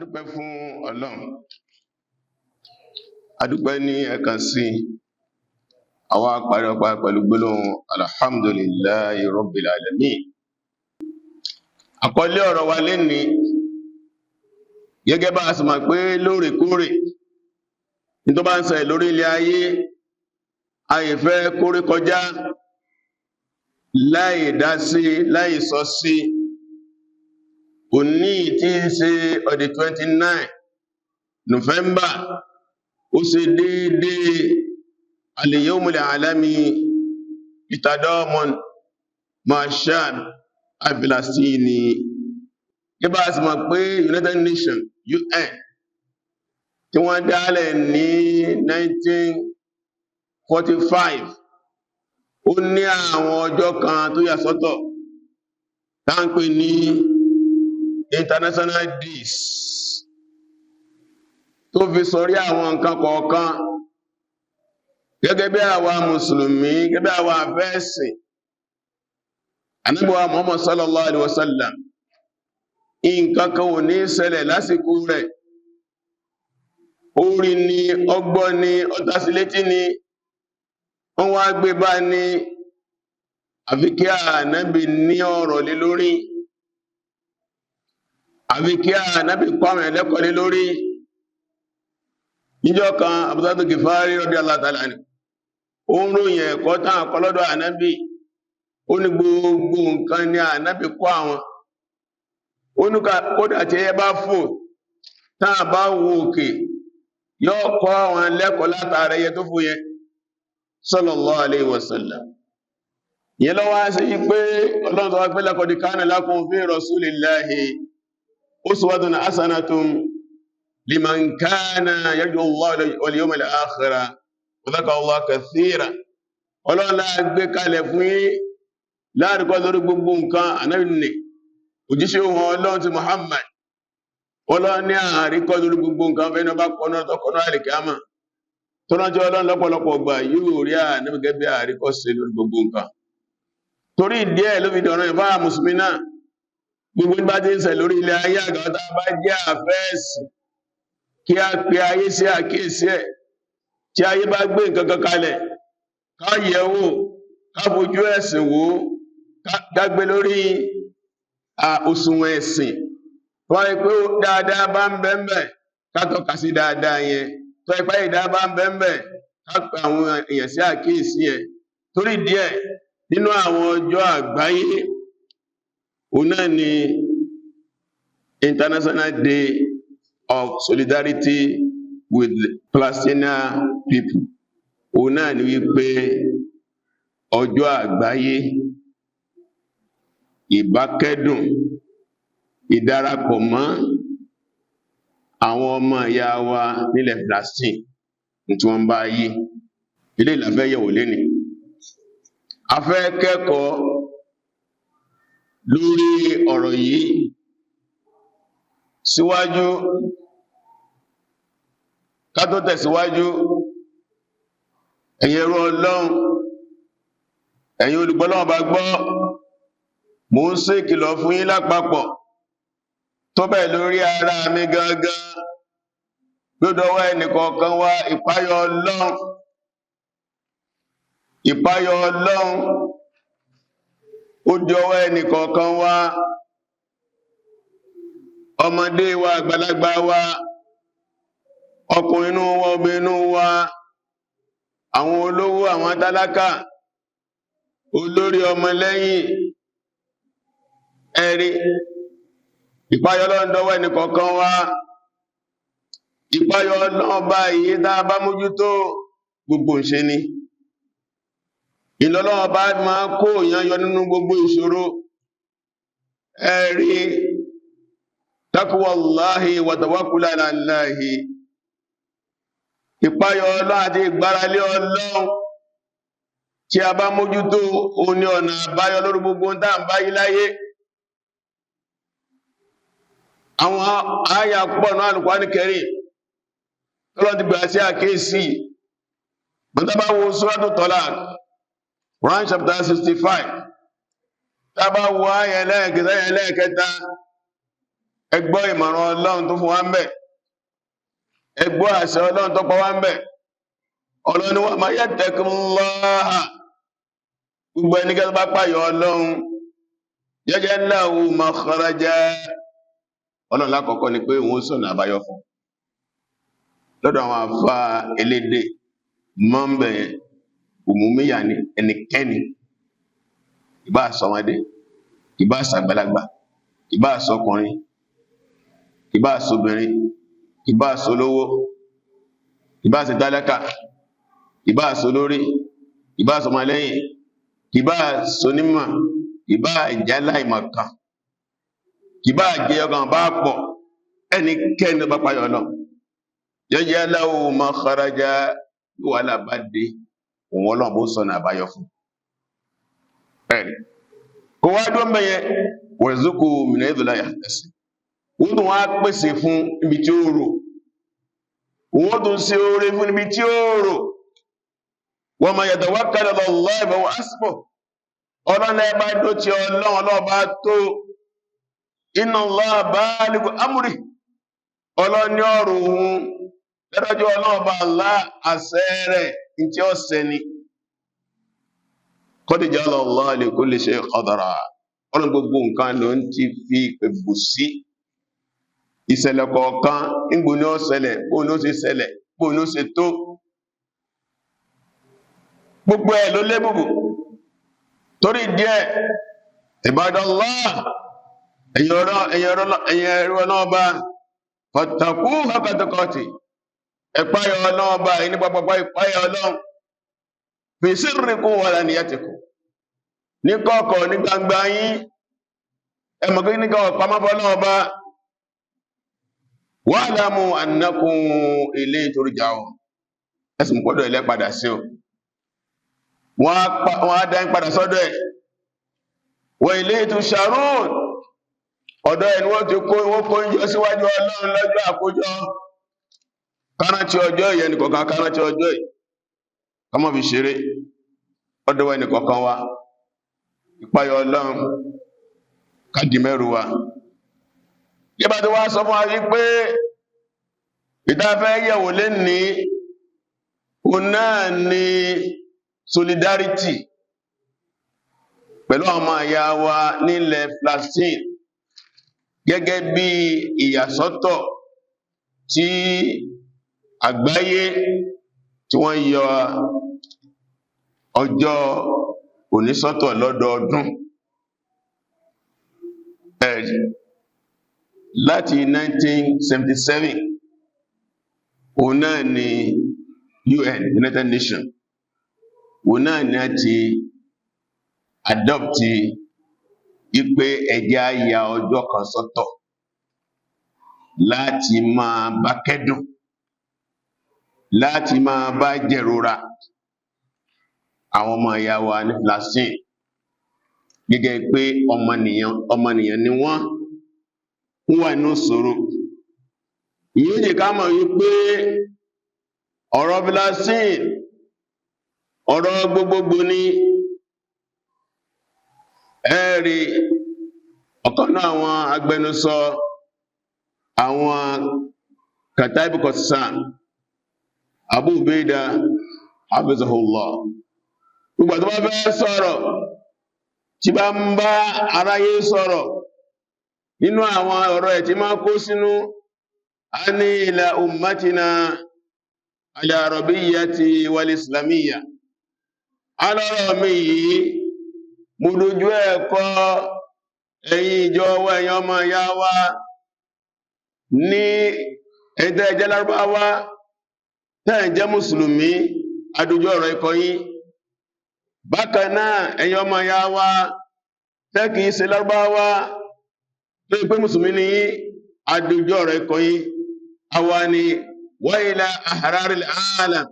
adúpẹ́ fún Ọlọ́run, adúpẹ́ ní ẹ̀kan sí àwa parí ọpá pẹ̀lú gbólóhùn alhamdulillahi rabbil alamin. Àkọlé ọ̀rọ̀ wa lénìí, gẹ́gẹ́ bá a sì mọ̀ pé lóòrèkóòrè ní tó bá ń ṣẹlẹ̀ lórí ilẹ̀ ayé, àìfẹ́ kórè kọjá láì dá sí, láì sọ sí. Òní tí ń ṣe ọdí 29 November, ó ṣe déédéé al-yawmul alami litadamun ma'ashab al-Filastini. Gẹ́gẹ́ bá a sì mọ̀ pé United Nations UN tí wọ́n dálẹ̀ ní 1945, ó ní àwọn ọjọ́ kan tó yà sọ́tọ̀ tá ń pè ní International Days, tó fi sọrí àwọn nǹkan kọ̀ọ̀kan gẹ́gẹ́ bí àwa mùsùlùmí, gẹ́gẹ́ bí àwa àfẹ́sìn. Ànábì wa Muhammad sallallahu alaihi wasallam, nǹkan kan ò ní ṣẹlẹ̀ lásìkò rẹ̀, orí ni, ọgbọ́n ni, ọtásílétí ni, wọ́n wá gbé bá ní àfi kí Ànábì ní ọ̀rọ̀ lé lórí, àfi kí Ànábì kọ́ àwọn ẹlẹ́kọ̀ọ́ lé lórí. Níjọ́ kan Abu Dharr Ghifari radiyallahu ta'ala anhu, ó ń ròyìn ẹ̀kọ́ tán àkọlọ́dọ̀ Ànábì, ó ní gbogbo nǹkan ni Ànábì kọ́ àwọn. Ó ní kódà tí ẹ bá fò tán bá wo òkè, yóò kọ́ àwọn lẹ́kọ̀ọ́ látara ẹyẹ tó fò yẹn, sallallahu alaihi wasallam. Ìyẹn ló wá sí pé Ọlọ́run sọ pé laqad kana lakum fi rasulillahi uswatun hasanatun liman kana yarju Allaha wal yawmal akhir wa dhakara Allaha kathira. Ọlọ́run la gbé kalẹ̀ fún yín láàrínkọ́ lórí gbogbo nǹkan. Ànábì ní òjíṣẹ́ ohun Ọlọ́run ti Muhammad, Ọlọ́run ní àríkọ́ lórí gbogbo nǹkan fẹ́ ní ọba kọ́nà tọkọ̀nà àríkàmà tó ránjọ́ Ọlọ́run lọ́pọ̀lọpọ̀ gbà yóò rí Ànábì gẹ́gẹ́ bí àríkọ́ sí lórí gbogbo nǹkan. Torí díẹ̀ ló fi dọ̀rọ̀ ìfá mùsùlùmí náà, gbogbo bá ti ń ṣe lórí ilẹ̀ ayé àgbàtà bá jẹ́ àfẹ́ẹ̀sì, kí a pe ayé sí àkíyèsí ẹ̀. Tí ayé bá gbé nǹkan kan kalẹ̀, ká yẹ̀ wò, ká fojú ẹ̀sìn wò, ká gbé lórí òṣùwọ̀n ẹ̀sìn. Wọ́n rí pé dáadáa bá ń bẹ ńbẹ̀, ká tọ́ka sí dáadáa yẹn. Tó ipá ìdá bá ń bẹ ńbẹ̀, ká pe àwọn èèyàn sí àkíyèsí ẹ̀. Torí díẹ̀ nínú àwọn ọjọ́ àgbáyé, òun náà ni International Day of Solidarity with Palestinian people. Òun náà ni wípé ọjọ́ àgbáyé ìbákẹ́dùn, ìdarapọ̀ mọ́ àwọn ọmọ ìyá wa nílẹ̀ Palestine tí wọ́n bá yí. Ilé ìlàfẹ́ yẹ̀wò lénìí, a fẹ́ kẹ́kọ̀ọ́ lórí ọ̀rọ̀ yìí. Síwájú ká tó tẹ̀síwájú, ẹ̀yin ẹrú Ọlọ́run, ẹ̀yin olùgbọ́ Ọlọ́run bá gbọ́, mò ń ṣe ìkìlọ̀ fún yín lápapọ̀ tó bẹ̀ lórí ara mi gangan, lódọwọ́ ẹnìkọ̀ọ̀kan wa. Ìpáyọ̀ Ọlọ́run, ìpáyọ̀ Ọlọ́run ó di ọwọ́ ẹnìkọ̀ọ̀kan wa, ọmọdé wa, àgbàlagbà wa, ọkùnrin inú wa, obìnrin inú wa, àwọn olówó, àwọn tálákà, olórí, ọmọlẹ́yìn. Ẹ̀rí ìpáyọ̀ Ọlọ́run dọwọ́ ẹnìkọ̀ọ̀kan wa. Ìpáyọ̀ Ọlọ́run bá iye tá a bá mójútó gbogbo ìṣe ni. Ìlọ́lọ́run bá máa kó èèyàn yọ nínú gbogbo ìṣòro. Ẹ̀rí taqwallahi wa tawakkul ala Allahi. Ìpáyọ̀ Ọlọ́run àti ìgbáralé Ọlọ́run tí a bá mójútó, òun ni ọ̀nà àbáyọ lórí gbogbo ń tàà ń báyí láyé. Àwọn àyà pọ̀ náà Al-Qur'an Karim tọ́lọ́ ti gbà sí àkíyèsí. Bọ́ntá wo Suratu Talaq, Quran chapter 65, tábà wo àyà ẹlẹ́ẹ̀kẹta, ẹ gbọ́ ìmọ̀ràn Ọlọ́run tó fún wa ń bẹ̀, ẹ gbọ́ àṣẹ Ọlọ́run tó pa wá ń bẹ̀. Ọlọ́run wa man yattaqillaha, gbogbo ẹnikẹ́ni bá páyọ̀ Ọlọ́run yaj'al lahu makhraja, Ọlọ́run lákọ̀ọ́kọ́ ni pé òun sọ̀nà àbáyọ fún. Lọ́dọ̀ àwọn àfá elédè mọ́m̀bẹ̀ òmùmíyà ni ẹnikẹ́ni, ìbá àsọmọdé, ìbá àsàgbàlagbà, ìbá àsọkùnrin, ìbá àsọbìnrin, ìbá àsọlówó, ìbá àsìtálákà, ìbá àsọlórí, ìbá àsọmọlẹ́yìn, ìbá àsọnímọ̀, ìbá ìjálá ìmọ̀kan, ìbá àjẹyọkàn bá pọ̀, ẹnikẹ́ni bá páyọ̀ Ọlọ́run yaj'al lahu makhraja, wà lábàdé òun Ọlọ́run bó sọ̀nà àbáyọ fún. Ẹ̀rì kò wá dó mẹ́yẹ warzuqhu min haythu la yahtasib, òun tó wá pèsè fún ibi tí ó rò, òun tó ṣe oore fún ibi tí ó rò. Wa man yatawakkal 'ala Allahi fa huwa hasbuh, Ọlọ́run ẹbá tó ti Ọlọ́run ọlọ́ọ̀bá tó. Inna Allaha balighu amrihi, Ọlọ́run ní ọ̀rọ̀ òun lẹ́dájọ́ ọlọ́ọ̀bá Allah àṣẹ rẹ̀ ní tí ó ṣẹ ni. Qad ja'ala Allahu li kulli shay'in qadara, Ọlọ́run gbogbo nǹkan ló ń ti fi ẹ̀bù sí. Ìṣẹ̀lẹ̀ kọ̀ọ̀kan nígbò ní ó ṣẹlẹ̀, bóun ló ṣe ṣẹlẹ̀, bóun ló ṣe tó, gbogbo ẹ̀ ló lébùbù. Torí díẹ̀ Ibadallah, ẹ̀yin ẹrú ọlọ́ọ̀bá, fattaquhu haqqa tuqatih, ẹ̀páyọ̀ ọlọ́ọ̀bá ẹni pàpàpá ìpáyọ̀ Ọlọ́run fi sirrikum wa alaniyatikum, ní kọ̀kọ̀ ní gbangba yín, ẹmọ̀ kí ní kọ̀kọ̀ pàmọ́bọ̀ ọlọ́ọ̀bá. Wa'lamu annakum ilayhi turja'un, ẹsùn pọ̀dọ̀ ilẹ̀ padà sí o, wọ́n á dáyín padà sọ́dọ̀ ẹ̀. Wa ilayhi tusharun, ọ̀dọ̀ ẹ̀ ni wọ́n ti kó ìjọ síwájú Ọlọ́run lọ́jọ́ àkójọ. Kárántí ọjọ́ ìyẹn nìkọ̀ọ̀kan, kárántí ọjọ́ ì ká má fi ṣeré, ọdọ́wọ́ ẹnìkọ̀ọ̀kan wa, ìpáyọ̀ Ọlọ́run ká dì mẹ́rù wa. Yẹ́bà tí wá sọ fún wa wípé ìdáfẹ́ yẹ̀wò lé ní òun náà ni solidarity pẹ̀lú àwọn àyà wa nílẹ̀ Palestine, gẹ́gẹ́ bí ìyàsọ́tọ̀ tí àgbáyé tí wọ́n yọ ọjọ́ onísọ́tọ̀ lọ́dọọdún. Láti 1977 òun náà ni UN, United Nations, òun náà ni a ti adopti ipé ẹjẹ́ àyà ọjọ́ kan sọ́tọ̀ láti máa bá kẹ́dùn, láti máa bá jẹ̀rora àwọn ọmọ ìyá wa ní Palestine, gẹ́gẹ́ pé ọmọnìyàn ni wọ́n wà ní ìṣòro. Ìyẹn jẹ́ ká mọ̀ wípé ọ̀rọ̀ Palestine ọ̀rọ̀ gbogbogbò ni. Ẹ̀rí ọ̀kan náà àwọn agbẹnusọ àwọn Kataib Qassam, Abu Ubaida hafizahullah, gbogbo tó bá fẹ́ sọ̀rọ̀ tí bá ń bá aráyé sọ̀rọ̀ nínú àwọn ọ̀rọ̀ ẹ̀ tí máa kó sínú a ní ila ummatina ala arabiyyati wal islamiyya, alọ́rọ̀ mi yìí mo dojú ẹ̀kọ́ ẹ̀yin ìjọ wa, ẹ̀yin ọmọ ìyá wa ní ẹ̀dẹ́ ẹjẹ́ Lárúbáwá tẹ́ẹ̀ jẹ́ Mùsùlùmí, adójú ọ̀rọ̀ ikọ̀ yín. Bákan náà ẹ̀yin ọmọ ìyá wa tẹ́ kìí ṣe Lárúbáwá tó pé Mùsùlùmí ni yín, adójú ọ̀rọ̀ ikọ̀ yín. Àwa ni wa ila ahraril alam,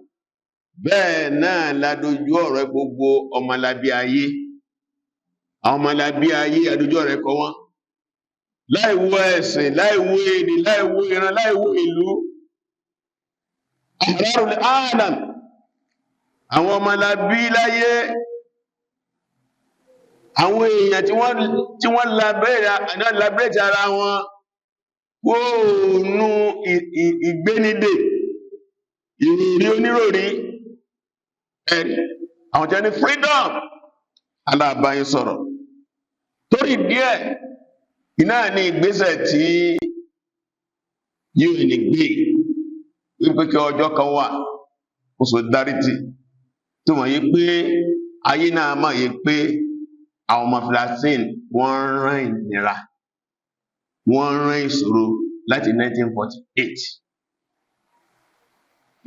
bẹ́ẹ̀ náà ládójú ọ̀rọ̀ gbogbo ọmọlábí ayé. Àwọn ọmọlábí ayé adójú ọ̀rọ̀ ikọ̀ wọn, láìwò ẹ̀sìn, láìwò èdè, láìwò ìran, láìwò ìlú. Ahrarul alam, àwọn ọmọlábí láyé, àwọn èèyàn tí wọ́n lábẹ́rẹ̀ ara wọn kóònú ìgbénidè ìròrí oníròrí ẹ̀rí àwọn tí wọ́n ní freedom aláàbáyín sọ̀rọ̀ torí díẹ̀ iná ní ìgbésẹ̀ tí yóò ní gbé wípé kí ọjọ́ kan wà ó solidarity tó mọ̀ yí pé ayé náà mọ̀ yí pé àwọn ọmọ Palestine wọ́n rán ìnira wọ́n rán ìṣòro láti 1948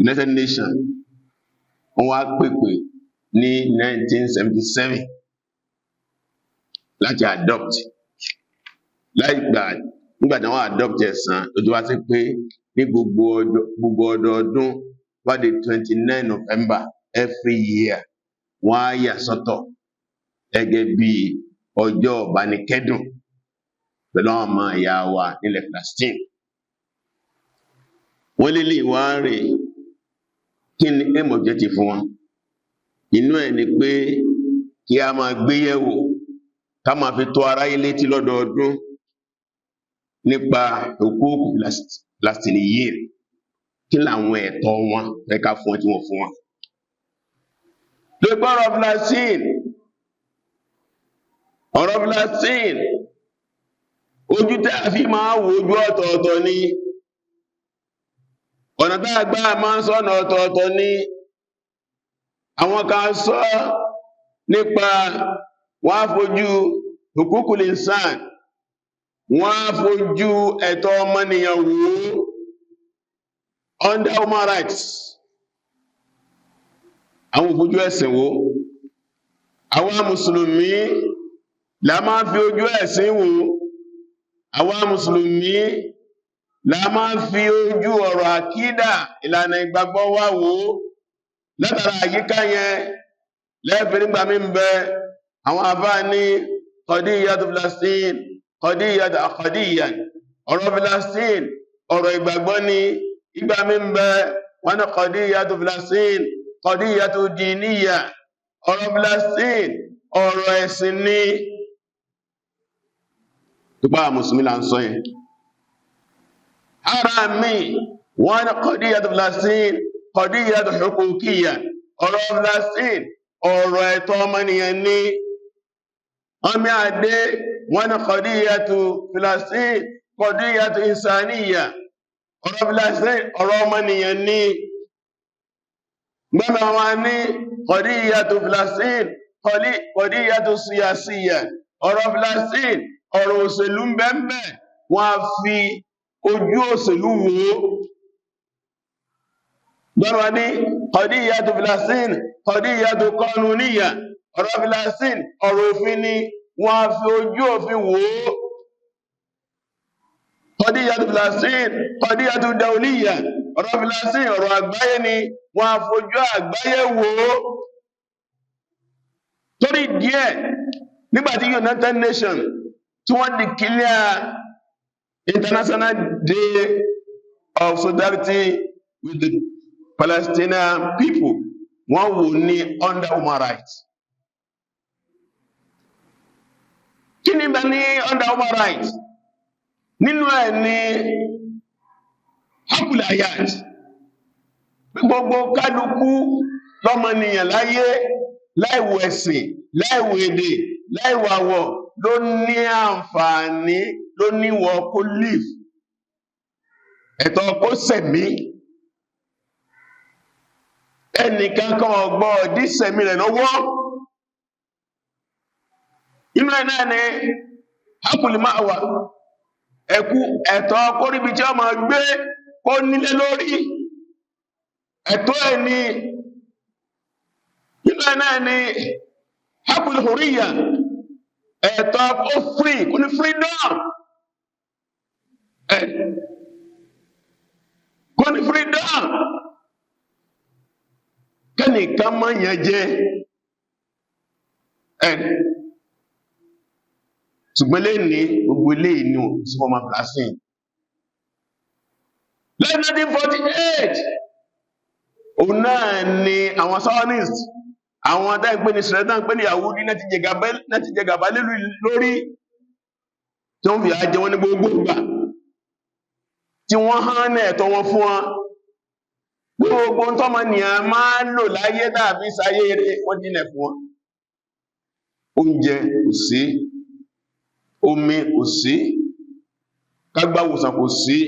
United Nations wọ́n wá pèpè ní 1977 láti adopt nígbà tí wọ́n adopt ẹ̀sán lójú wá sí pé ní gbogbo ọdọọdún wá di 29 November every year wọ́n á yà sọ́tọ̀ gẹ́gẹ́ bí ọjọ́ ìbánikẹ́dùn pẹ̀lú àwọn ọmọ ìyá wa nílẹ̀ Palestine. Wọ́n lè wá rè kí ni aim objective fún wọn inú ẹ̀ ni pé kí a máa gbéyẹ̀wò ká máa fi tó aráyé létí lọ́dọọdún nípa òkúòkú Palestiniyin kí làwọn ẹ̀tọ́ wọn ẹ̀ka fún wọn tí wọ́n fún wọn. lóògbé ọ̀rọ̀ Palestine ojú tẹ́ a fi máa wo ojú ọ̀tọ̀ọ̀tọ̀ ni ọ̀nà tá a gbà máa ń sọ̀nà ọ̀tọ̀ọ̀tọ̀ ni àwọn kan sọ nípa wọ́n á fojú hukukul insan wọ́n á fojú ẹ̀tọ́ ọmọnìyàn wò under human rights àwọn òfojú ẹ̀sìn wò àwọn mùsùlùmí la máa fi ojú ẹ̀sìn wò àwọn mùsùlùmí la máa fi ojú ọ̀rọ̀ àkídà ìlànà ìgbàgbọ́ wa wò látara àyíká yẹn lẹ́ẹ̀fẹ́ nígbà mí ń bẹ àwọn àbá ní qadiyyatu Palestine qadiyyatu aqdiyyan ọ̀rọ̀ Palestine ọ̀rọ̀ ìgbàgbọ́ ni ìgbà mí ń bẹ wọ́n ní qadiyyatu Palestine qadiyyatu diniyya ọ̀rọ̀ Palestine ọ̀rọ̀ ẹ̀sìn ni ìpá mùsùlùmí là ń sọ yẹn ara mi wọ́n ní qadiyyatu Palestine qadiyyatu huquqiyya ọ̀rọ̀ Palestine ọ̀rọ̀ ẹ̀tọ́ ọmọnìyàn ní ọmọ àdé wọ́n ní qadiyyatu Palestine qadiyyatu insaniyya ọ̀rọ̀ Palestine ọ̀rọ̀ ọmọnìyàn ní gbọ́nà wọn ní qadiyyatu Palestine qadiyyatu siyasiyya ọ̀rọ̀ Palestine ọ̀rọ̀ òṣèlú bẹ́ẹ̀ wọ́n á fi ojú òṣèlú wò gbọ́nà ní qadiyyatu Palestine qadiyyatu qanuniyya ọ̀rọ̀ Palestine ọ̀rọ̀ òfin ni wọ́n á fi ojú òfin wò qadiyyatu Palestine qadiyyatu dawliyya ọ̀rọ̀ Palestine ọ̀rọ̀ àgbáyé ni wọ́n á fojú àgbáyé wò torí díẹ̀ nígbàtí United Nations tí wọ́n declare International Day of Solidarity with the Palestinian people wọ́n wò ní under human rights. Kí ni bẹ ní under human rights? Nínú ẹ̀ ní hakul hayat gbogbo kálukú lọ́mọnìyàn láyé láìwò ẹ̀sìn láìwò èdè láìwò àwọ̀ ló ní àǹfààní ló níwọ̀ kó live ẹ̀tọ́ kó sẹ̀mí ẹnìkan kan ọgbọ́ ọdí sẹ̀mí rẹ̀ lọ́wọ́ inú ẹ̀ náà ni hakul ma'wa ẹ̀tọ́ kóríbi tí ó máa gbé kó nílé lórí ẹ̀tọ́ ẹ̀ ni inú ẹ̀ náà ni hakul huriyya ẹ̀tọ́ ó free kó ní freedom kó ní freedom kẹ́nìkan máa yẹn jẹ́ ṣùgbọ́n lè ní gbogbo ilé inú sí ọmọ Palestine lẹ́yìn 1948 òun náà ni àwọn Zionist àwọn adáyẹ̀pé ní Israel náà pé ní Yahudi láti jẹ gàbá lórí tí wọ́n fi àjẹ wọn ní gbogbo ìgbà tí wọ́n hàn ẹ̀tọ́ wọn fún wọn. Gbogbo tọ́mọnìyàn máa ń lò láyé dàbí sáyé rẹ̀ wọ́n dínlẹ̀ fún wọn. Oúnjẹ kò sí, omi kò sí, kágbàwòsàn kò sí,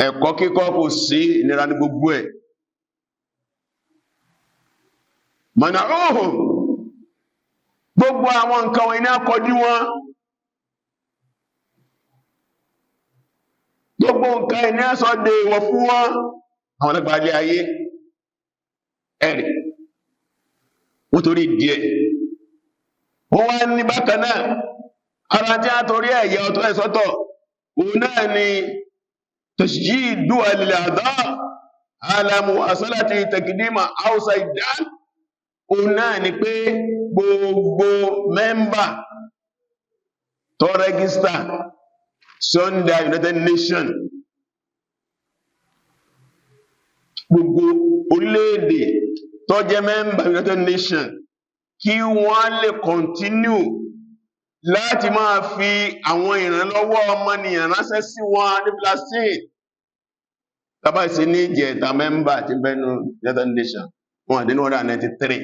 ẹ̀kọ́ kíkọ́ kò sí, ìnira ní gbogbo ẹ̀. Mọ̀nà ọ̀hún gbogbo àwọn nǹkan wọn iná kọjú wọn, gbogbo nǹkan iná sọ dé wọ̀ fún wọn, àwọn alágbàálẹ̀ ayé ẹ̀rì wọ́n torí díẹ̀. Wọ́n wá ní bákan náà ara tí a torí ẹ̀yẹ ọ̀tọ̀ ẹ̀sọ́tọ̀ òun náà ni tashjidu al-a'da' ala muwasalati taqdima outside dan. Òun náà ni pé gbogbo mẹ́mbà tó rẹ́gísítà under United Nations, gbogbo orílẹ̀-èdè tó jẹ́ mẹ́mbà United Nations kí wọ́n lè continue láti máa fi àwọn ìrànlọ́wọ́ ọmọnìyàn ránṣẹ́ sí wọn ní Palestine. Tàbá sí ní ìjẹta mẹ́mbà ti bẹnu United Nations wọn àdínú 193.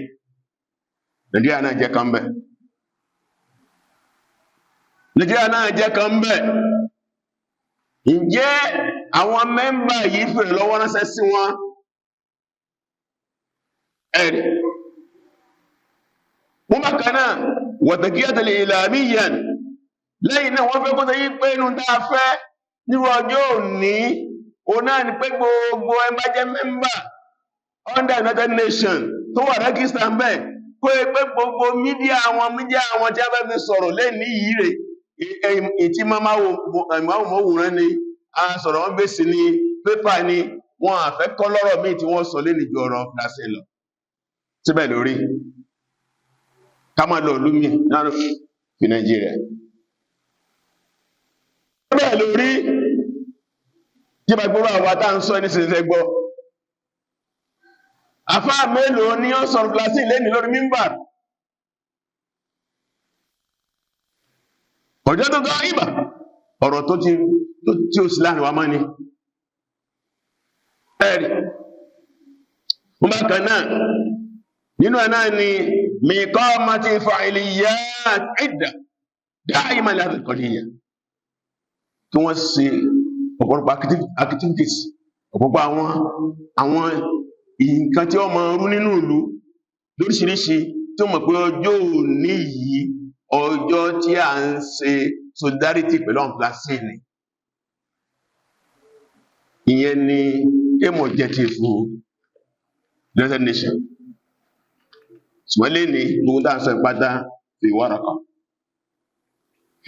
Nàìjíríà náà jẹ́ kan bẹ̀. Nàìjíríà náà jẹ́ kan bẹ̀. Ǹjẹ́ àwọn mẹ́mbà yìí fèrè lọ́wọ́ ránṣẹ́ sí wọn? Ẹ̀rì wọ́n bá kanáà wọ̀tàkíyàtàlẹ̀ ìlàmíyàn lẹ́yìn náà wọ́n fẹ́ kó tẹ́ yí pé inú tàà fẹ́ nírú ọjọ́ òní o náà ni pé gbogbo ẹmbá jẹ́ mẹ́mbà under United Nations tó wà rẹ́gísítà ń bẹ̀ kó yẹ pé gbogbo mídíà àwọn tí a fẹ́ fi sọ̀rọ̀ lẹ́ni yìí rẹ̀ ìtí máwòrán ni a sọ̀rọ̀ wọn bèsì ni pépà ni wọn àfẹ́ kọ́ lọ́rọ̀ míì tí wọ́n sọ lẹ́ni ju ọ̀rọ̀ pàṣẹ lọ síbẹ̀ lórí ká máa lọ lúmí náà fi Nàìjíríà. Síbẹ̀ lórí tí bá gbọ́rọ̀ àwọn tá ń sọ ní ṣẹ̀ṣẹ̀ gbọ́. Àfáà mélòó ní ó sọ̀rọ̀ kílásì lẹ́ni lórí mímbà? Ọjọ́ tó gọ́ ìbà ọ̀rọ̀ tó tí ó sì láàrin wa máa ní. Ẹ̀rì wọ́n bá kan náà nínú ẹ̀ náà ni miqamati fa'iliyat idda da'iman li hadhihi al-qadiyya tí wọ́n ṣe ọ̀pọ̀lọpọ̀ activities ọ̀pọ̀lọpọ̀ àwọn nǹkan tí ó máa rú nínú ìlú lóríṣiríṣi tí ó mọ̀ pé ọjọ́ òní yìí ọjọ́ tí a ń ṣe solidarity pẹ̀lú àwọn Palestine ni. Ìyẹn ni aim objective United Nations. Ṣùgbọ́n lè ní gbogbo dáa sọ ìpátá fi wáraka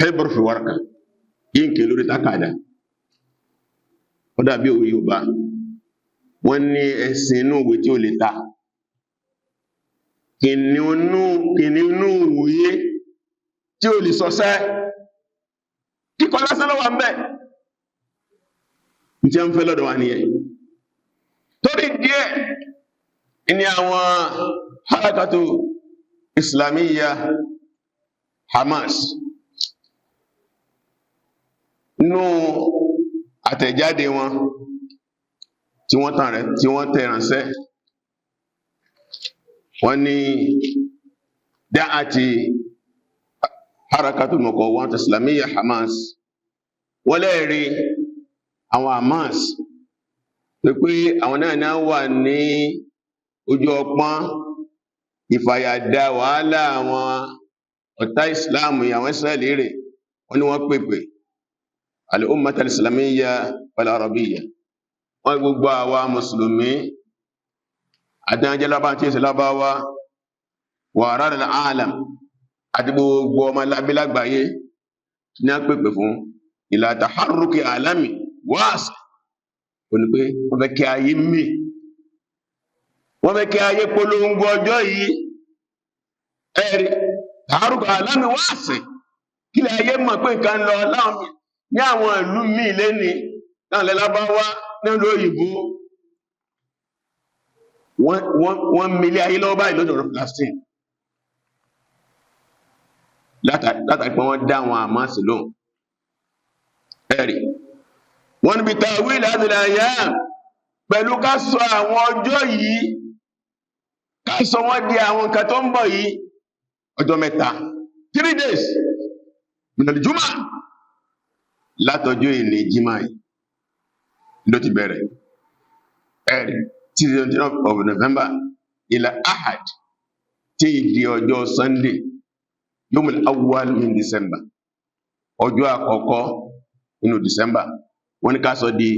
hebrew fi wáraka yìí ń ké lórí tákàdá. Ó dàbí òwe Yorùbá wọ́n ní ẹ̀sìn inú ìwé tí ó lè ta, kìnnì inú ìwé tí ó lè sọsẹ́, kíkọ lásán lọ́wọ́ ń bẹ̀ ní tí a ń fẹ́ lọ́dọ̀ wa nìyẹn. Torí díẹ̀ ní àwọn harakatu islamiyya Hamas nínú àtẹ̀jáde wọn tí wọ́n tẹ̀ ránṣẹ́ wọ́n ní dáàtì harakatu muqawwamah islamiyya Hamas wọ́n lẹ́rí àwọn Hamas pé àwọn náà wà ní ojú ọpọ́n ìfàyàdà wàhálà àwọn ọ̀tá Islam àwọn Israeli rẹ̀ wọ́n ní wọ́n pèpè al-ummah al-islamiyya wal-arabiyya wọ́n gbogbo àwa mùsùlùmí àdájẹ́ lábá tí ìsẹ̀ lábáwá wà rárá alam àti gbogbo ọmọ lábílágbàáyé ní a pèpè fún ila taharruki alami wáàsì òní pé wọ́n fẹ́ kí ayé mì, wọ́n fẹ́ kí ayé polongo ọjọ́ yìí ẹ̀rí taharruki alami wáàsì kí lè ayé mọ̀ pé nǹkan lọ láwọn ní àwọn ìlú míì lẹ́ni náà lẹ́lábáwá nílùú òyìnbó wọ́n mílé ayé lọ́wọ́ báyìí lọ́dọ̀ ọ̀rọ̀ Palestine látàrí pé wọ́n dá àwọn Hamas lóhùn ẹ̀rí wọ́n níbi tawil hadhihi al-ayyam pẹ̀lú ká sọ àwọn ọjọ́ yìí ká sọ wọ́n di àwọn nǹkan tó ń bọ̀ yìí ọjọ́ mẹ́ta 3 days minal juma látọjọ́ ìní jímà yìí ló ti bẹ̀rẹ̀ ẹ̀rì 29 of November ila ahad tí di ọjọ́ Sunday yomul awwal min December ọjọ́ àkọ́kọ́ nínú December wọ́n ní ká sọ di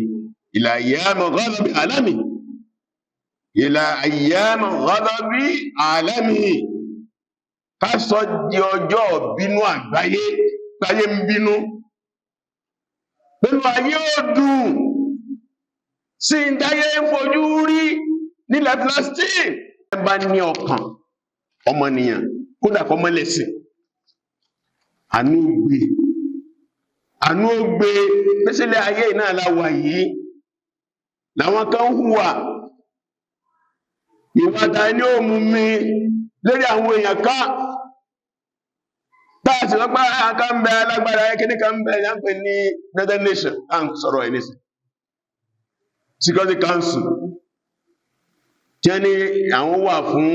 ila ayyam ghadabi alami ila ayyam ghadabi alami ká sọ di ọjọ́ bínú àgbáyé gbáyé ń bínú pẹ̀lú ayé ó dùn sí ìdáyé ń fojú rí nílẹ̀ Palestine ẹbá ní ọkàn ọmọnìyàn kódà kọ́ mọ́lẹ̀sìn àánú ògbé pẹ́sílẹ̀ ayé náà láwà yìí làwọn kan hùwà ìwádà ní òmù mi lórí àwọn èèyàn ká táàsì wọ́n pàá àká ń bẹ alágbára ẹkẹ́ ní ká ń bẹ yánpẹ̀ ní United Nations à ń sọ̀rọ̀ ẹ̀ nísìn Security Council tí wọ́n ní àwọn wà fún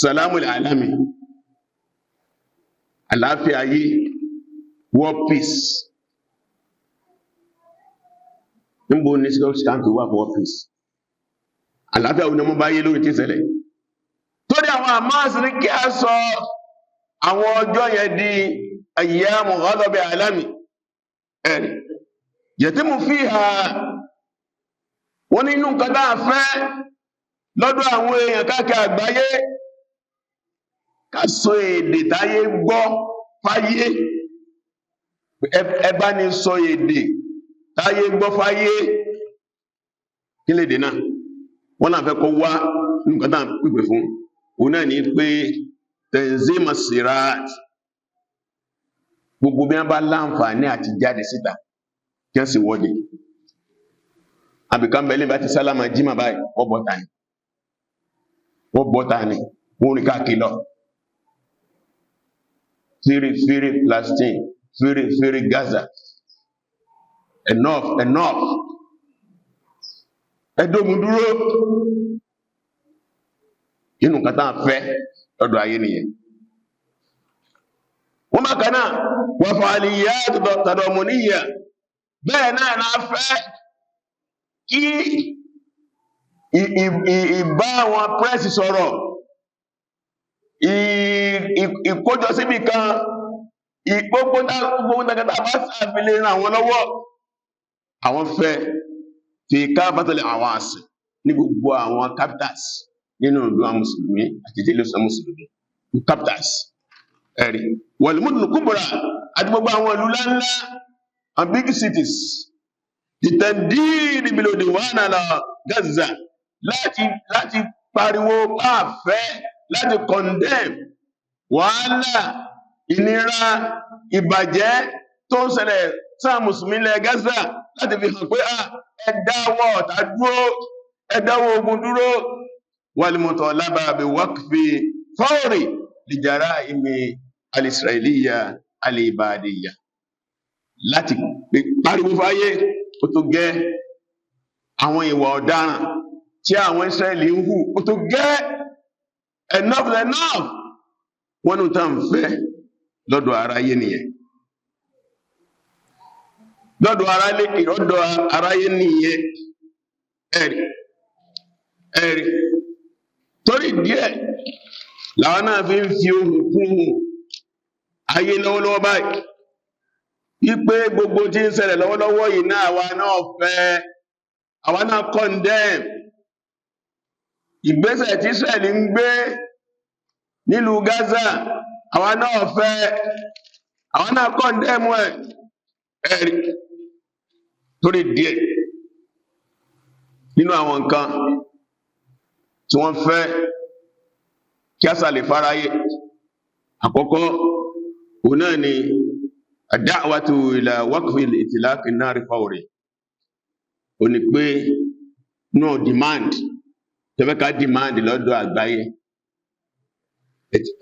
salamul alami àlàáfíà ayé world peace níbo ní Security Council wà fún world peace àlàáfíà òun ni wọ́n bá yé lórí tí ṣẹlẹ̀ torí àwọn àmáàsì ní kí a sọ àwọn ọjọ́ yẹn di ayyamu ghadabi alami ẹ̀rì yatimu fiha wọ́n nínú nǹkan dáa fẹ́ lọ́dọ̀ àwọn èèyàn káàkiri àgbáyé ká sọ èdè táyé gbọ́ fáyé ẹbá ní sọ èdè táyé gbọ́ fáyé kí lè dè náà wọ́n náà fẹ́ kọ́ wá nǹkan dáa pípẹ̀ fún òun náà ní pé tẹ̀nzíma sirat gbogbo bí wọ́n bá láǹfààní àti jáde síta kí wọ́n sì wọ́de àbíká mbẹ̀lẹ̀ bá ti sálámà jímà báyìí wọ́n bọ́ta ní wọ́n rí káàkiri lọ fírí Palestine fírí Gaza enough ẹ̀dógún dúró inú kàtà fẹ́ lọ́dọ̀ ayé nìyẹn wọ́n má kanáà wà fàálìyà tàdọ̀mùníyà bẹ́ẹ̀ náà náà fẹ́ kí ìbá àwọn pírẹ́sì sọ̀rọ̀ ìkójọ síbì kan gbogbo dákàtà bá sàfilé ràn àwọn lọ́wọ́ àwọn fẹ́ fi káàbátàlẹ̀ àwọn àṣì ní gbogbo àwọn capitals nínú ìlú àwọn mùsùlùmí àti ìdílé ìsọ mùsùlùmí capitals ẹ̀rí wal-mudun kubra àti gbogbo àwọn ìlú ńláńlá and big cities ìtẹ̀ndìrì bìlòdì wà náà Gaza láti pariwo pàfẹ́ láti condemn wàhálà ìnira ìbàjẹ́ tó ń ṣẹlẹ̀ sáà mùsùlùmí lẹ Gaza láti fi hàn pé ẹ̀dáwọ̀ ọ̀tá dúró ẹ̀dáwọ̀ ogun dúró wal-mutalaba bi waqfi fawri li jara'imi al-isra'iliyya al-ibadiyya láti pariwo fáyé ó tó gẹ́ àwọn ìwà ọ̀daràn tí àwọn Israeli ń hù ó tó gẹ́ enough wọ́n nù tán fẹ́ lọ́dọ̀ aráyé nìyẹn lọ́dọ̀ aráyé nìyẹn ẹ̀rí torí díẹ̀ làwọn náà fi ń fi ohùn kún ayé lọ́wọ́lọ́wọ́ báyìí wípé gbogbo tí ń ṣẹlẹ̀ lọ́wọ́lọ́wọ́ yìí náà àwa náà condemn ìgbésẹ̀ tí Israeli ń gbé nílùú Gaza àwa náà fẹ́ àwa náà condemn ẹ̀rí torí díẹ̀ nínú àwọn nǹkan tí wọ́n fẹ́ kí a sàlè fáráyé àkọ́kọ́ òun náà ni ad-da'watu ila waqfi al-itlaq an-nar fawri ó ní pé no demand tẹ́fẹ́ká demand lọ́dọ̀ àgbáyé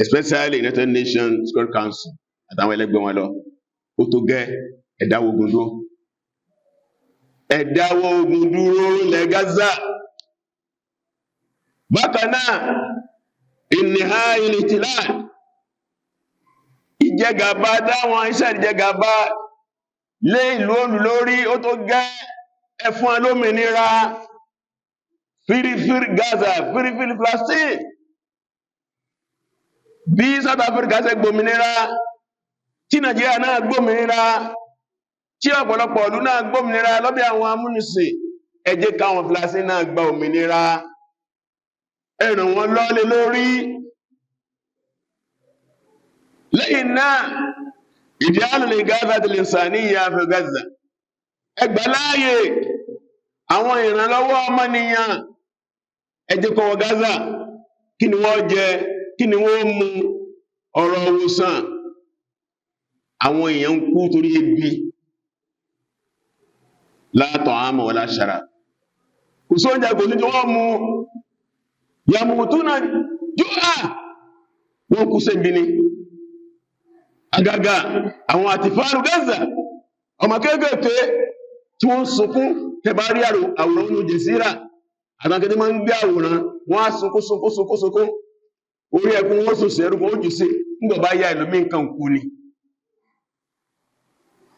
especially United Nations Security Council àtàwọn ẹlẹ́gbẹ́ wọn lọ ó tó gẹ́ ẹ̀dáwó ogun dúró ẹ dáwọ́ ogun dúró lẹ̀ Gaza. Bákan náà ìnìhà ìlìtìlá ìjẹgàba dáwọn iṣẹ́ ìjẹgàba lé ìlú òlù lórí ó tó gẹ́ ẹ fún alómìnira fírífírí Gaza fírífírí Palestine. Bí South Africa ṣe gbòmìnira tí Nàìjíríà náà gbòmìnira tí ọ̀pọ̀lọpọ̀ ìlú náà gbòmìnira lọ́bẹ̀ àwọn amúnisìn, ẹ jẹ́ káwọn Palestine náà gba òmìnira, ẹ ràn wọ́n lọ́lẹ̀ lórí. Lẹ́yìn náà ìdíyàlù lè Gaza ti lè sàníyà fi Gaza, ẹgbàláyè àwọn ìrànlọ́wọ́ ọmọnìyàn ẹ jẹ́ kó wọ Gaza. Kí ni wọ́n jẹ, kí ni wọ́n mu, ọ̀rọ̀ òwòsàn. Àwọn èèyàn ń kú torí ebi, la ta'ama wala sharab, kò sóúnjẹ kò ní tí wọ́n mu, yamutuna jua, wọ́n kú sẹ́bi ni. Àgàgà àwọn àtìfáàrù Gaza, ọmọ kéékèèké tí wọ́n sunkún, tẹbá rí àwòrán ní Jẹ̀sírà, àtàkẹ́tẹ́ máa ń gbé àwòrán, wọ́n á sunkún, orí ẹkùn wọ́n sùn sẹ́rù wọ́n jù sí, nígbàbá yá ìlúmí nǹkan kú ni.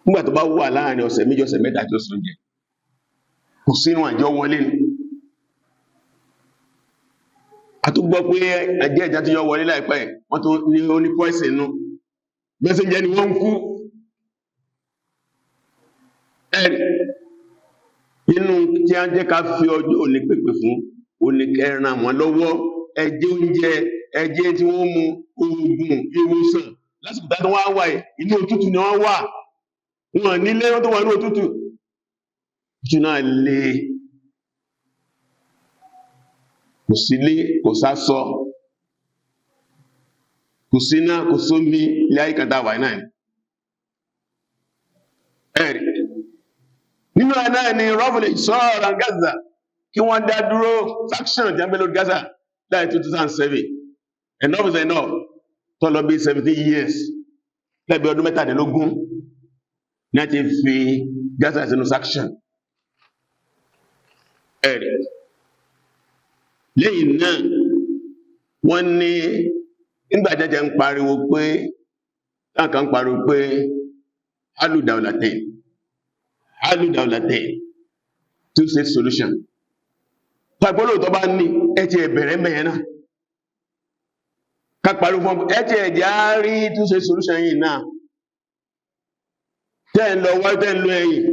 Nígbà tó bá wà láàrin ọ̀sẹ̀ méjì ọ̀sẹ̀ mẹ́ta tí ó sùn jẹ, kò sínú àjọ wọlé ni. A tó gbọ́ pé ẹjẹ́ ìjà tó yọ wọlé láìpẹ́, wọ́n tó ní ó ní poison nú, bẹ́sẹ̀ jẹ́ ni wọ́n ń kú. Ẹ̀rì inú tí a jẹ́ ká fi ọjọ́ òní pèpè fún oníkẹ́ran wọn lọ́wọ́, ẹjẹ́ oúnjẹ, ẹjẹ́ tí wọ́n mu, oògùn, ìwòsàn. Lásìkò tá wọ́n wà inú òtútù ni wọ́n wà, wọn nílé wọ́n tó wà ní òtútù jù náà lè, kò sílé, kò sásọ, kò síná, kò sómi, ilé ayíkàtà wà náà. Ẹ̀rì nínú àná ni rọ́bùlì sọ́ọ̀rọ̀ Gaza, kí wọ́n dá dúró faction tí a bẹ́ lórí Gaza láì 2007. Enough is enough, tó lọ bí 17 years, lẹ́bí ọdún 17 ní a ti fi Gaza sínú faction. Ẹ̀rì lẹ́yìn náà wọ́n ní nígbàjẹ́jẹ́ ń pariwo pé láǹkan ń pariwo pé alùdáwùlàtẹ̀ two-state solution. Pàgbọ́lò tó bá ní ẹ̀tì ẹ̀bẹ̀rẹ̀ mẹ́yẹn náà ká pariwo fún ẹ̀tì ẹ̀jẹ̀ á rí two-state solution yìí náà, tẹ́ ń lọ wá tẹ́ ń lọ ẹ̀yìn.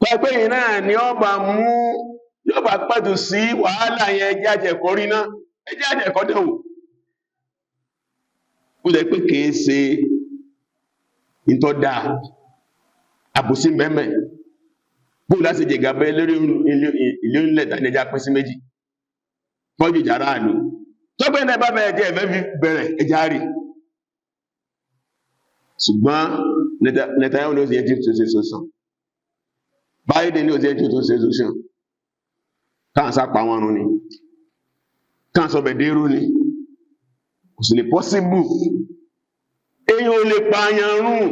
Pàgbẹ́ yìí náà ni ó bá mú, yóò bá pẹ̀tù sí wàhálà yẹn, ẹjẹ́ àjẹ̀kọ́ rí náà, ẹjẹ́ àjẹ̀kọ́ dẹ̀wò. Ó jẹ́ pé kìí ṣe ìtọ́ dáa, àbòsí mẹ́mẹ́. Bóò láti jẹ gàbẹ́ lórí ilé onílẹ̀ tàbí ẹjá pín sí méjì. Fọ́jú ìjàrá àlú. Tọ́gbẹ́ náà bá bẹ̀rẹ̀ jẹ́ ẹ̀fẹ́ fi bẹ̀rẹ̀ ẹjá rí. Ṣùgbọ́n Netanyahu ní ó ti yẹ tí ó ṣe sọ́sàn. Biden ní ó ti yẹ tí ó ṣe sọ́sàn. Káà sápa wọn rún ni. Káà sọ bẹ̀dẹ́rú ni. Kò sì lè pọ́síbù. Èyàn ò lè pààyàn rún.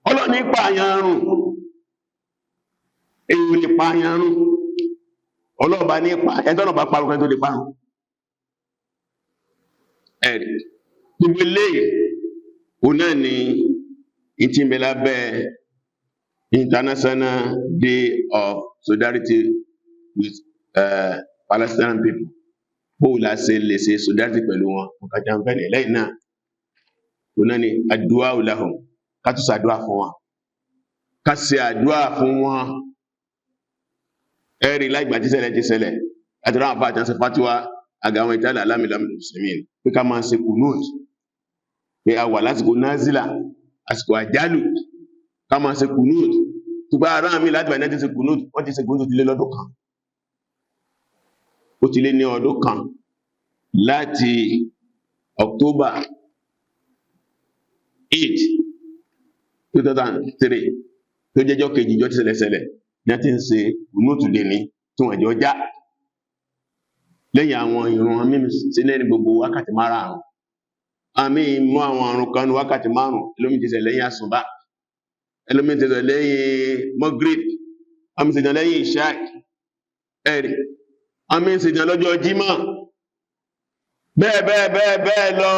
Ọlọ́ni pààyàn rún. Èyàn ò lè pààyàn rún. Ọlọ́ọ̀bá ní pààyàn, ẹ̀tọ́nà bá parun kan tó lè parun. Ẹ̀rì gbogbo eléyìí òun náà ni ìtí ń bẹ lábẹ́ International Day of Solidarity with Palestinian people. Bóò la ṣe lè ṣe solidarity pẹ̀lú wọn, nǹkan jẹ́ ń fẹ́ ní lẹ́yìn náà òun náà ni àdúà lahum, ká tún ṣàdúà fún wọn, ká ṣe àdúà fún wọn. Ẹ̀rí láìgbà tí ṣẹlẹ̀ ti ṣẹlẹ̀ láti ráwọn bá àjọṣe fatiwa àgàwọn ìtàlẹ̀ alámìlámì muslimin pé ká máa ṣe kunut, pé a wà lásìkò nazila, àsìkò àjálù, ká máa ṣe kunut. tó bá ará mi láti bàí náà ti ṣe kunut, wọ́n ti ṣe kunut ti lé lọ́dún kan, ó ti lé ní ọdún kan láti October 8 2003 tó jẹ́jọ́ kejì ìjọ ti ṣẹlẹ̀ ní a ti ń ṣe kunut dè ní tí wọ́n jọ já lẹ́yìn àwọn ìrun mímí sílẹ̀ ní gbogbo wákàtí márùn-ún. Àmì mọ́ àwọn àrùn kan ní wákàtí márùn-ún lómi ti ṣẹlẹ̀ lẹ́yìn àsùnbá. ẹlòmí ti sọ lẹ́yìn Maghrib, àmì ìsìnà lẹ́yìn Ìṣá ẹ̀rì, àmì ìsìnà lọ́jọ́ Jímọ̀, bẹ́ẹ̀ lọ.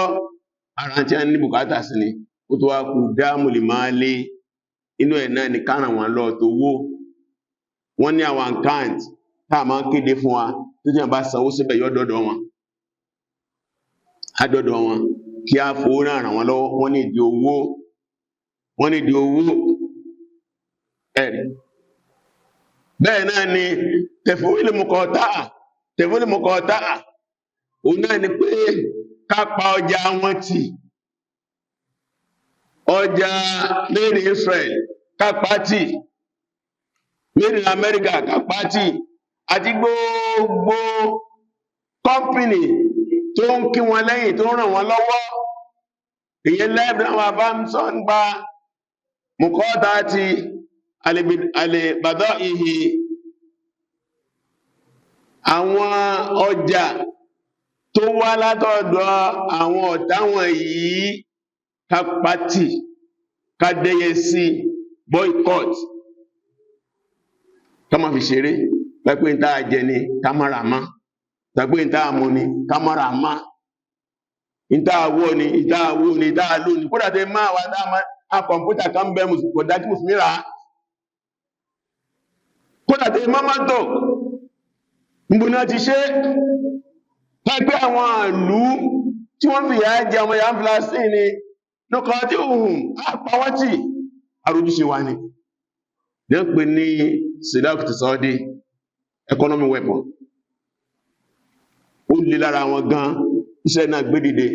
Ara tí a ní bùkátà sí ni ó tó wá kú dáàmù lè máa lé inú ẹ̀ náà ní káràn wọn lọ tó wó. Wọ́n ní àwọn account táà máa ń kéde fún wa tó tí a bá sanwó síbẹ̀ yọ́ dọ́dọ̀ wọn, àdọ́dọ̀ wọn kí a fowó náà ràn wọ́n lọ́wọ́. Wọ́n ní ìdí owó ẹ̀rì. Bẹ́ẹ̀ náà ni tẹ̀fúwílì mọ̀kọ̀ọ̀táà òun náà ni pé ká pa ọjà wọn tì, ọjà made in Israel ká pa tì, made in America ká pa tì, àti gbogbo kọ́mpìnì tó ń kí wọn lẹ́yìn tó ń ràn wọ́n lọ́wọ́. Ìyẹn lẹ́bìn àwọn àbámsọ́ ń gba mọ̀kọ́ta ti alìbàdọ́ ìhì àwọn ọjà tó wá látọ̀dọ̀ àwọn ọ̀tá wọn yìí ká pàtì, ká dẹ́yẹ sí, boycott, ká má fi ṣeré. Pẹ́pẹ́ ìta jẹ ni ká mọ́ra má, pẹ́pẹ́ ìta mú ni ká mọ́ra má, ìta àwọ̀ ni ìta àwọ̀ ni ìta àlò ni. Kódà tẹ máa wà á kọ̀mpútà kan bẹ́ kò dájú mùsùlùmí rà á. Kódà tẹ máa tọ̀ níbo ti ṣe pẹ́pẹ́ àwọn ìlú tí wọ́n fi yà jẹ ọmọ yàn fìlásí ni lọ́kọ̀ tí ohun àpawọ́tì àrójúṣe wa ni. Ní ń pè ní síláàkù ti sọ́ọ́dé economy weapon. Ó lè lára wọn gan iṣẹ́ náà gbé dìde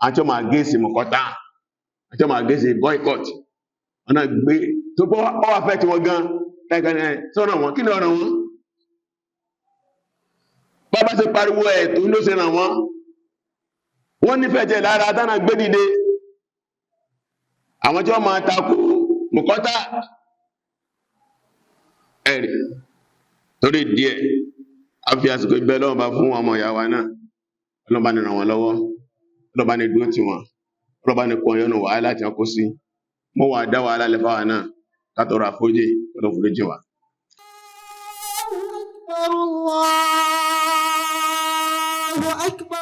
àti ọmọ àgẹ́sì mọ̀kọ́tà àti ọmọ àgẹ́sì boycott. Wọ́n náà gbé tó pọ́ ọwọ́ afẹ́ tí wọ́n gan láìka sọ́nà wọn. Kí ni ọ̀rọ̀ wọn? Bàbá ṣe pariwo ẹ̀ tó ló ṣe ràn wọ́n nífẹ̀ẹ́ jẹ́ lára tánà gbé dìde. Àwọn tí wọ́n máa takú mọ̀kọ́tà ẹ̀rì torí díẹ̀ a fi àsìkò ìbẹ́ lọ́wọ́ bá fún ọmọ ìyá wa náà. Ọlọ́ba ni ràn wọ́n lọ́wọ́, ọlọ́ba ni dúró tì wọ́n, ọlọ́ba ni kọ́ yọnu wàhálà tí wọ́n kó sí. Mo wà dá wàhálà lẹ́fà wa náà ká tọrọ àforíjì, ọlọ́run foríjì wa. Allahu Akbar.